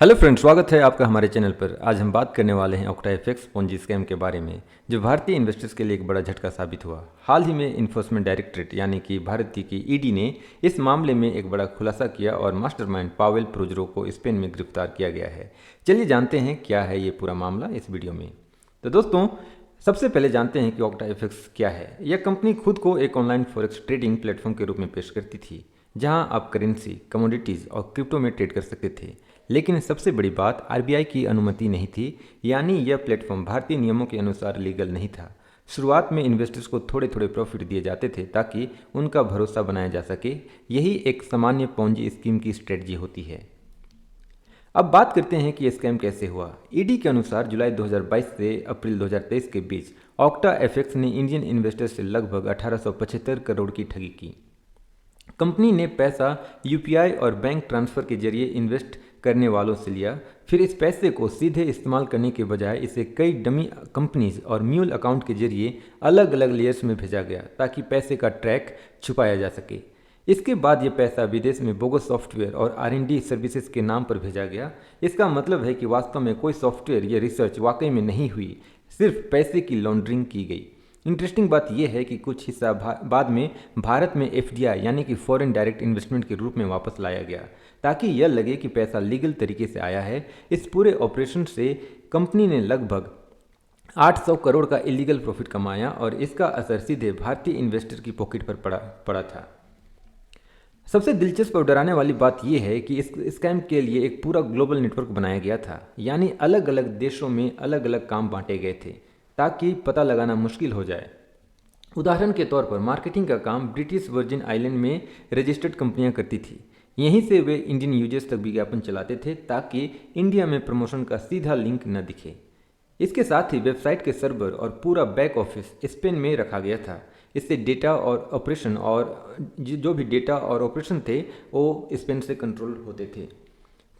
Hello friends, स्वागत है आपका हमारे चैनल पर। आज हम बात करने वाले हैं ऑक्टाएफएक्स पोंजी स्कैम के बारे में, जो भारतीय इन्वेस्टर्स के लिए एक बड़ा झटका साबित हुआ। हाल ही में इन्फोर्समेंट डायरेक्टरेट यानी कि भारतीय की ईडी ने इस मामले में एक बड़ा खुलासा किया और मास्टरमाइंड पावेल प्रोजरो को स्पेन में गिरफ्तार किया गया है। चलिए जानते हैं क्या है ये पूरा मामला इस वीडियो में। तो दोस्तों, सबसे पहले जानते हैं कि ऑक्टाएफएक्स क्या है। यह कंपनी खुद को एक ऑनलाइन फॉरेक्स ट्रेडिंग प्लेटफॉर्म के रूप में पेश करती थी, जहां आप करेंसी, कमोडिटीज़ और क्रिप्टो में ट्रेड कर सकते थे। लेकिन सबसे बड़ी बात, आरबीआई की अनुमति नहीं थी, यानी यह प्लेटफॉर्म भारतीय नियमों के अनुसार लीगल नहीं था। शुरुआत में इन्वेस्टर्स को थोड़े थोड़े प्रॉफिट दिए जाते थे ताकि उनका भरोसा बनाया जा सके। यही एक सामान्य पोंजी स्कीम की स्ट्रेटजी होती है। अब बात करते हैं कि यह स्कैम कैसे हुआ। ईडी के अनुसार जुलाई 2022 से अप्रैल 2023 के बीच ऑक्टाएफएक्स ने इंडियन इन्वेस्टर्स से लगभग 1875 करोड़ की ठगी की। कंपनी ने पैसा यूपीआई और बैंक ट्रांसफ़र के जरिए इन्वेस्ट करने वालों से लिया, फिर इस पैसे को सीधे इस्तेमाल करने के बजाय इसे कई डमी कंपनीज और म्यूल अकाउंट के जरिए अलग अलग लेयर्स में भेजा गया ताकि पैसे का ट्रैक छुपाया जा सके। इसके बाद ये पैसा विदेश में बोगस सॉफ्टवेयर और आर&डी सर्विसेज के नाम पर भेजा गया। इसका मतलब है कि वास्तव में कोई सॉफ्टवेयर या रिसर्च वाकई में नहीं हुई, सिर्फ पैसे की लॉन्ड्रिंग की गई। इंटरेस्टिंग बात यह है कि कुछ हिस्सा बाद में भारत में एफडीआई यानी कि फॉरेन डायरेक्ट इन्वेस्टमेंट के रूप में वापस लाया गया, ताकि यह लगे कि पैसा लीगल तरीके से आया है। इस पूरे ऑपरेशन से कंपनी ने लगभग 800 करोड़ का इलीगल प्रॉफिट कमाया और इसका असर सीधे भारतीय इन्वेस्टर की पॉकेट पर पड़ा था। सबसे दिलचस्प और डराने वाली बात यह है कि इस स्कैम के लिए एक पूरा ग्लोबल नेटवर्क बनाया गया था, यानी अलग अलग देशों में अलग अलग काम बांटे गए थे ताकि पता लगाना मुश्किल हो जाए। उदाहरण के तौर पर मार्केटिंग का काम ब्रिटिश वर्जिन आइलैंड में रजिस्टर्ड कंपनियां करती थी। यहीं से वे इंडियन यूजर्स तक विज्ञापन चलाते थे ताकि इंडिया में प्रमोशन का सीधा लिंक न दिखे। इसके साथ ही वेबसाइट के सर्वर और पूरा बैक ऑफिस स्पेन में रखा गया था। इससे डेटा और ऑपरेशन और जो भी डेटा और ऑपरेशन थे वो स्पेन से कंट्रोल होते थे।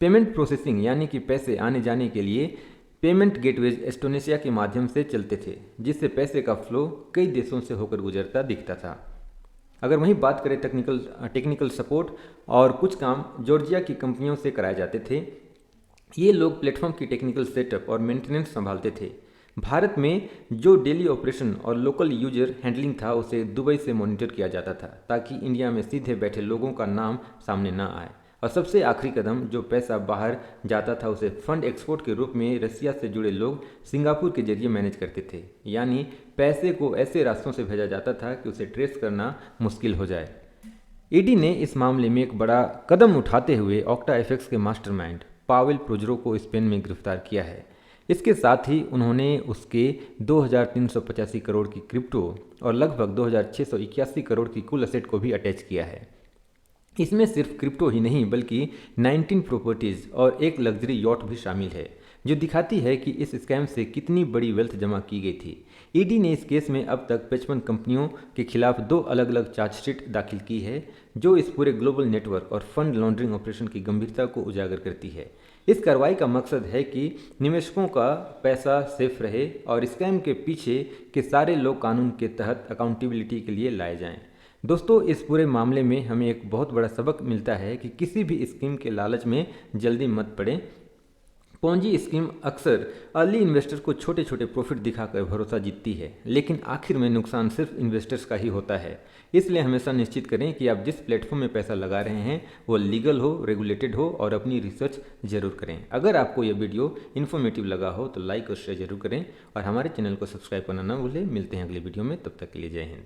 पेमेंट प्रोसेसिंग यानी कि पैसे आने जाने के लिए पेमेंट गेटवेज एस्टोनेशिया के माध्यम से चलते थे, जिससे पैसे का फ्लो कई देशों से होकर गुजरता दिखता था। अगर वहीं बात करें टेक्निकल सपोर्ट और कुछ काम जॉर्जिया की कंपनियों से कराए जाते थे। ये लोग प्लेटफॉर्म की टेक्निकल सेटअप और मेंटेनेंस संभालते थे। भारत में जो डेली ऑपरेशन और लोकल यूजर हैंडलिंग था उसे दुबई से मॉनिटर किया जाता था ताकि इंडिया में सीधे बैठे लोगों का नाम सामने ना आए। और सबसे आखिरी कदम, जो पैसा बाहर जाता था उसे फंड एक्सपोर्ट के रूप में रसिया से जुड़े लोग सिंगापुर के जरिए मैनेज करते थे, यानी पैसे को ऐसे रास्तों से भेजा जाता था कि उसे ट्रेस करना मुश्किल हो जाए। ईडी ने इस मामले में एक बड़ा कदम उठाते हुए ऑक्टाएफएक्स के मास्टरमाइंड पावेल प्रोजरो को स्पेन में गिरफ्तार किया है। इसके साथ ही उन्होंने उसके 2385 करोड़ की क्रिप्टो और लगभग 2681 करोड़ की कुल असेट को भी अटैच किया है। इसमें सिर्फ क्रिप्टो ही नहीं बल्कि 19 प्रॉपर्टीज़ और एक लग्जरी यॉट भी शामिल है, जो दिखाती है कि इस स्कैम से कितनी बड़ी वेल्थ जमा की गई थी। ईडी ने इस केस में अब तक 55 कंपनियों के खिलाफ 2 अलग अलग चार्जशीट दाखिल की है, जो इस पूरे ग्लोबल नेटवर्क और फंड लॉन्ड्रिंग ऑपरेशन की गंभीरता को उजागर करती है। इस कार्रवाई का मकसद है कि निवेशकों का पैसा सेफ रहे और स्कैम के पीछे के सारे लोग कानून के तहत अकाउंटेबिलिटी के लिए लाए जाएं। दोस्तों, इस पूरे मामले में हमें एक बहुत बड़ा सबक मिलता है कि किसी भी स्कीम के लालच में जल्दी मत पड़ें। पोंजी स्कीम अक्सर अर्ली इन्वेस्टर को छोटे छोटे प्रॉफिट दिखाकर भरोसा जीतती है, लेकिन आखिर में नुकसान सिर्फ इन्वेस्टर्स का ही होता है। इसलिए हमेशा निश्चित करें कि आप जिस प्लेटफॉर्म में पैसा लगा रहे हैं वो लीगल हो, रेगुलेटेड हो और अपनी रिसर्च जरूर करें। अगर आपको यह वीडियो इन्फॉर्मेटिव लगा हो तो लाइक और शेयर जरूर करें और हमारे चैनल को सब्सक्राइब करना ना भूलें। मिलते हैं अगले वीडियो में, तब तक के लिए जय हिंद।